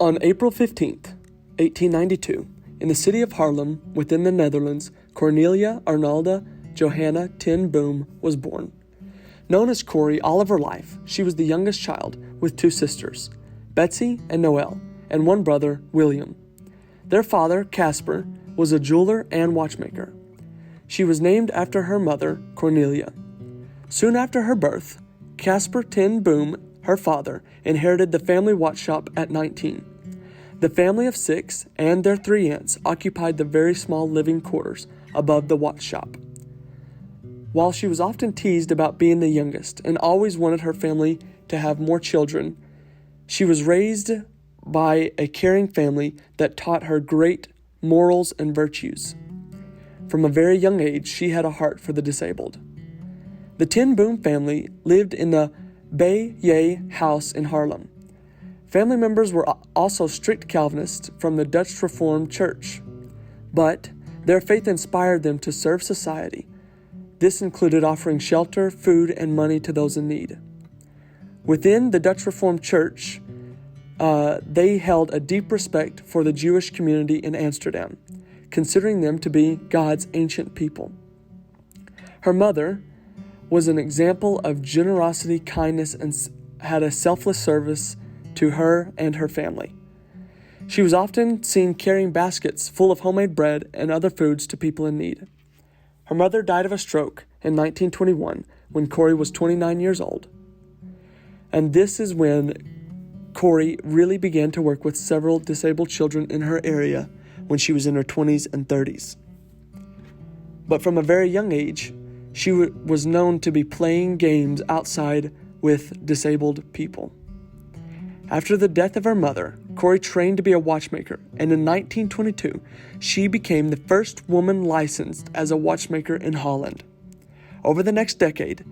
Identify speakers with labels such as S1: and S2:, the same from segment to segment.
S1: On April 15th, 1892, in the city of Haarlem, within the Netherlands, Cornelia Arnolda Johanna ten Boom was born. Known as Corrie all of her life, she was the youngest child with two sisters, Betsy and Noelle, and one brother, William. Their father, Casper, was a jeweler and watchmaker. She was named after her mother, Cornelia. Soon after her birth, Casper ten Boom, her father, inherited the family watch shop at 19. The family of 6 and their 3 aunts occupied the very small living quarters above the watch shop. While she was often teased about being the youngest and always wanted her family to have more children, she was raised by a caring family that taught her great morals and virtues. From a very young age, she had a heart for the disabled. The Ten Boom family lived in the Bay house in Haarlem. Family members were also strict Calvinists from the Dutch Reformed Church, but their faith inspired them to serve society. This included offering shelter, food, and money to those in need. Within the Dutch Reformed Church, they held a deep respect for the Jewish community in Amsterdam, considering them to be God's ancient people. Her mother was an example of generosity, kindness, and had a selfless service to her and her family. She was often seen carrying baskets full of homemade bread and other foods to people in need. Her mother died of a stroke in 1921 when Corrie was 29 years old. And this is when Corrie really began to work with several disabled children in her area when she was in her 20s and 30s. But from a very young age, she was known to be playing games outside with disabled people. After the death of her mother, Corrie trained to be a watchmaker, and in 1922, she became the first woman licensed as a watchmaker in Holland. Over the next decade,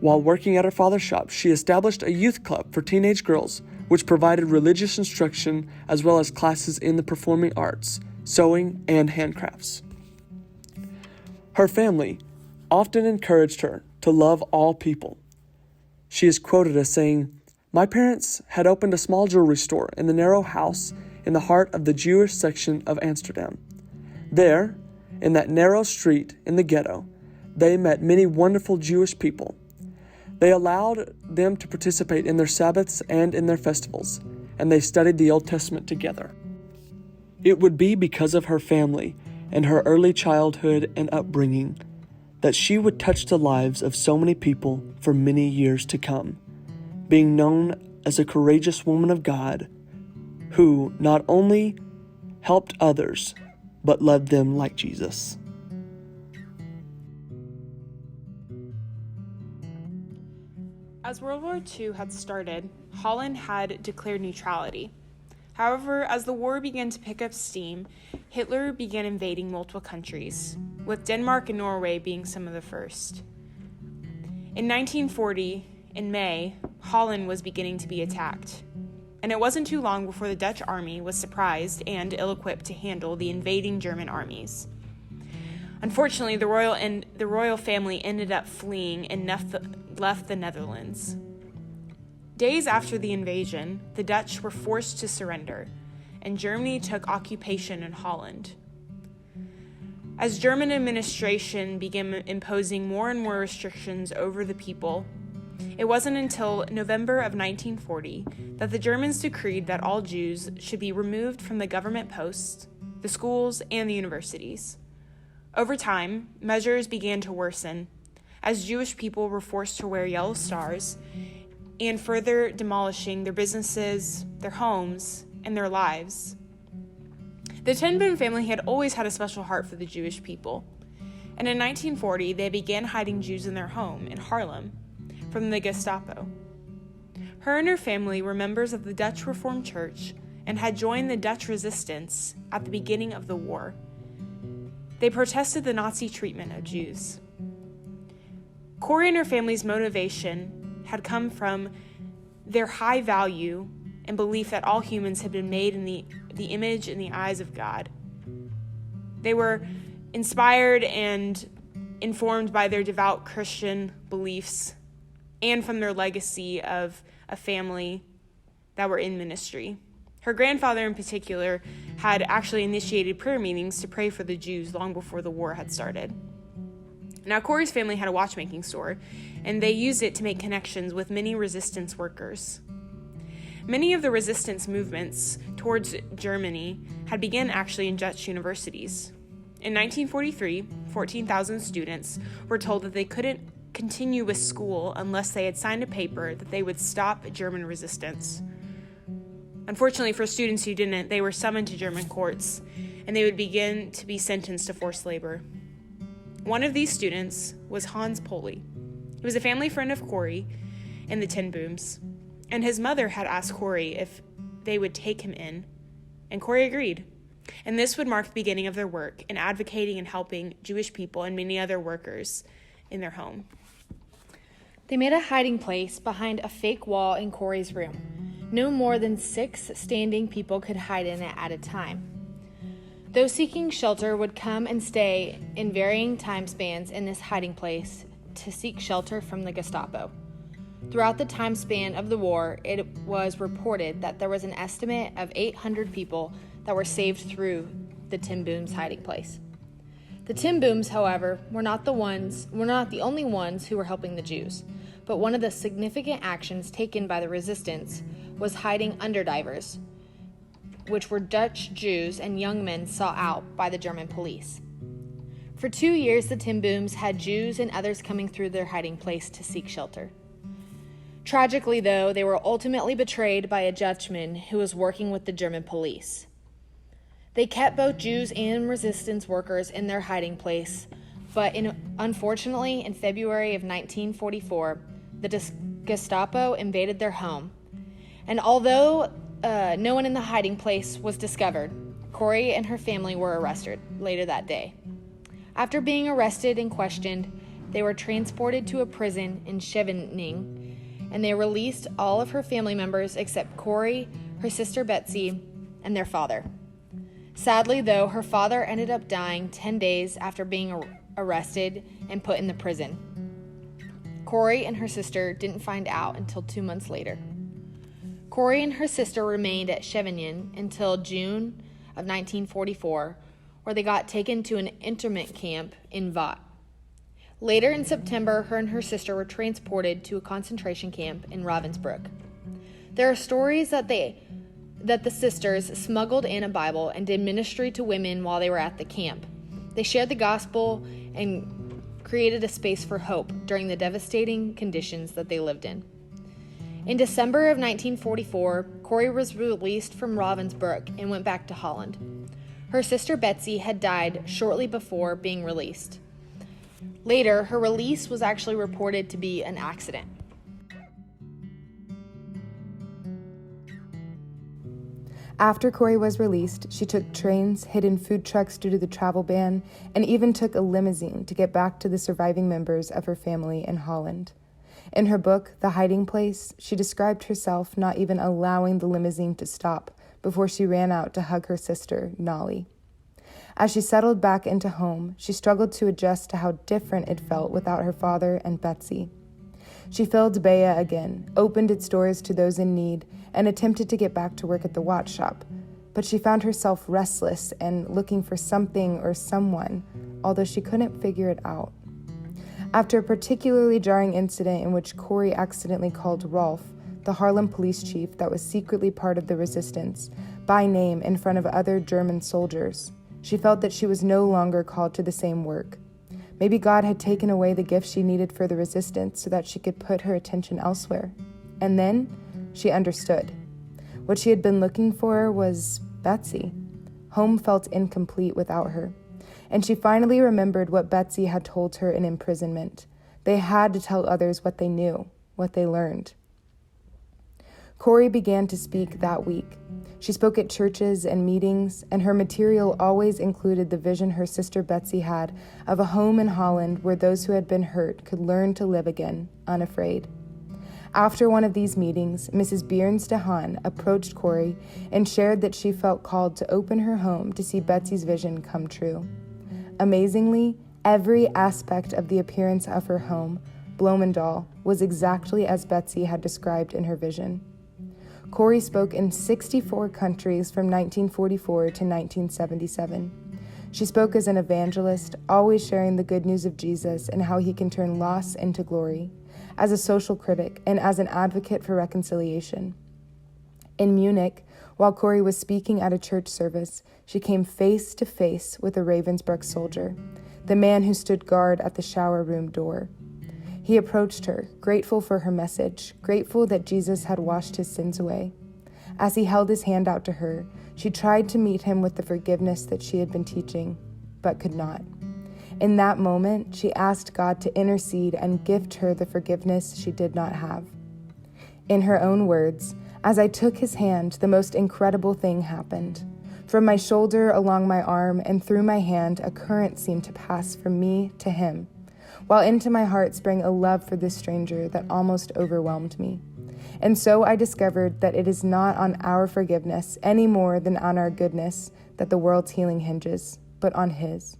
S1: while working at her father's shop, she established a youth club for teenage girls, which provided religious instruction as well as classes in the performing arts, sewing, and handcrafts. Her family often encouraged her to love all people. She is quoted as saying, "My parents had opened a small jewelry store in the narrow house in the heart of the Jewish section of Amsterdam. There, in that narrow street in the ghetto, they met many wonderful Jewish people. They allowed them to participate in their Sabbaths and in their festivals, and they studied the Old Testament together." It would be because of her family and her early childhood and upbringing that she would touch the lives of so many people for many years to come, being known as a courageous woman of God who not only helped others, but loved them like Jesus.
S2: As World War II had started, Holland had declared neutrality. However, as the war began to pick up steam, Hitler began invading multiple countries, with Denmark and Norway being some of the first. In 1940, in May, Holland was beginning to be attacked, and it wasn't too long before the Dutch army was surprised and ill-equipped to handle the invading German armies. Unfortunately, the royal family ended up fleeing and left the Netherlands. Days after the invasion, the Dutch were forced to surrender, and Germany took occupation in Holland. As German administration began imposing more and more restrictions over the people, it wasn't until November of 1940 that the Germans decreed that all Jews should be removed from the government posts, the schools, and the universities. Over time, measures began to worsen, as Jewish people were forced to wear yellow stars, and further demolishing their businesses, their homes, and their lives. The Ten Boom family had always had a special heart for the Jewish people, and in 1940 they began hiding Jews in their home in Haarlem from the Gestapo. Her and her family were members of the Dutch Reformed Church and had joined the Dutch resistance at the beginning of the war. They protested the Nazi treatment of Jews. Corrie and her family's motivation had come from their high value and belief that all humans had been made in the image and the eyes of God. They were inspired and informed by their devout Christian beliefs and from their legacy of a family that were in ministry. Her grandfather, in particular, had actually initiated prayer meetings to pray for the Jews long before the war had started. Now, Corrie's family had a watchmaking store, and they used it to make connections with many resistance workers. Many of the resistance movements towards Germany had begun actually in Dutch universities. In 1943, 14,000 students were told that they couldn't continue with school unless they had signed a paper that they would stop German resistance. Unfortunately for students who didn't, they were summoned to German courts, and they would begin to be sentenced to forced labor. One of these students was Hans Polly. He was a family friend of Corrie and the Ten Booms, and his mother had asked Corrie if they would take him in, and Corrie agreed. And this would mark the beginning of their work in advocating and helping Jewish people and many other workers in their home.
S3: They made a hiding place behind a fake wall in Corrie's room. No more than 6 standing people could hide in it at a time. Those seeking shelter would come and stay in varying time spans in this hiding place to seek shelter from the Gestapo. Throughout the time span of the war, it was reported that there was an estimate of 800 people that were saved through the Ten Booms hiding place. The Ten Booms, however, were not the only ones who were helping the Jews, but one of the significant actions taken by the resistance was hiding underdivers, which were Dutch Jews and young men sought out by the German police. For 2 years, the Ten Booms had Jews and others coming through their hiding place to seek shelter. Tragically, though, they were ultimately betrayed by a Dutchman who was working with the German police. They kept both Jews and resistance workers in their hiding place, but unfortunately, in February of 1944, the Gestapo invaded their home. And although no one in the hiding place was discovered, Corrie and her family were arrested later that day. After being arrested and questioned, they were transported to a prison in Scheveningen, and they released all of her family members except Corrie, her sister Betsy, and their father. Sadly, though, her father ended up dying 10 days after being arrested and put in the prison. Corrie and her sister didn't find out until 2 months later. Corrie and her sister remained at Scheveningen until June of 1944, where they got taken to an internment camp in Vaud. Later in September, her and her sister were transported to a concentration camp in Ravensbrück. There are stories that the sisters smuggled in a Bible and did ministry to women while they were at the camp. They shared the gospel and created a space for hope during the devastating conditions that they lived in. In December of 1944, Corrie was released from Ravensbrück and went back to Holland. Her sister Betsy had died shortly before being released. Later, her release was actually reported to be an accident.
S4: After Corrie was released, she took trains, hid in food trucks due to the travel ban, and even took a limousine to get back to the surviving members of her family in Holland. In her book, The Hiding Place, she described herself not even allowing the limousine to stop before she ran out to hug her sister, Nolly. As she settled back into home, she struggled to adjust to how different it felt without her father and Betsy. She filled Bea again, opened its doors to those in need, and attempted to get back to work at the watch shop. But she found herself restless and looking for something or someone, although she couldn't figure it out. After a particularly jarring incident in which Corrie accidentally called Rolf, the Haarlem police chief that was secretly part of the resistance, by name in front of other German soldiers, she felt that she was no longer called to the same work. Maybe God had taken away the gift she needed for the resistance so that she could put her attention elsewhere. And then she understood. What she had been looking for was Betsy. Home felt incomplete without her. And she finally remembered what Betsy had told her in imprisonment. They had to tell others what they knew, what they learned. Corrie began to speak that week. She spoke at churches and meetings, and her material always included the vision her sister Betsy had of a home in Holland where those who had been hurt could learn to live again, unafraid. After one of these meetings, Mrs. Bierns de Haan approached Corrie and shared that she felt called to open her home to see Betsy's vision come true. Amazingly, every aspect of the appearance of her home, Bloemendaal, was exactly as Betsy had described in her vision. Corrie spoke in 64 countries from 1944 to 1977. She spoke as an evangelist, always sharing the good news of Jesus and how he can turn loss into glory, as a social critic, and as an advocate for reconciliation. In Munich, while Corrie was speaking at a church service, she came face to face with a Ravensbrück soldier, the man who stood guard at the shower room door. He approached her, grateful for her message, grateful that Jesus had washed his sins away. As he held his hand out to her, she tried to meet him with the forgiveness that she had been teaching, but could not. In that moment, she asked God to intercede and gift her the forgiveness she did not have. In her own words, "As I took his hand, the most incredible thing happened. From my shoulder along my arm and through my hand, a current seemed to pass from me to him, while into my heart sprang a love for this stranger that almost overwhelmed me. And so I discovered that it is not on our forgiveness any more than on our goodness that the world's healing hinges, but on his.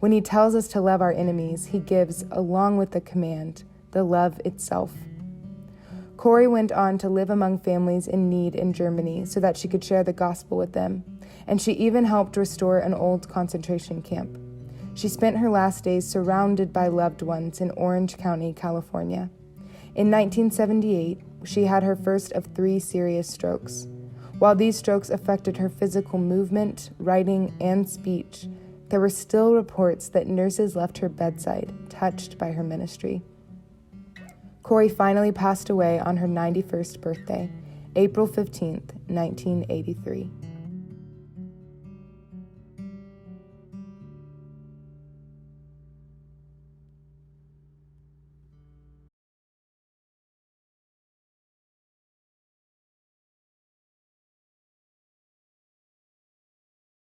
S4: When he tells us to love our enemies, he gives, along with the command, the love itself." Corrie went on to live among families in need in Germany so that she could share the gospel with them, and she even helped restore an old concentration camp. She spent her last days surrounded by loved ones in Orange County, California. In 1978, she had her first of 3 serious strokes. While these strokes affected her physical movement, writing, and speech, there were still reports that nurses left her bedside, touched by her ministry. Corrie finally passed away on her 91st birthday, April 15th, 1983.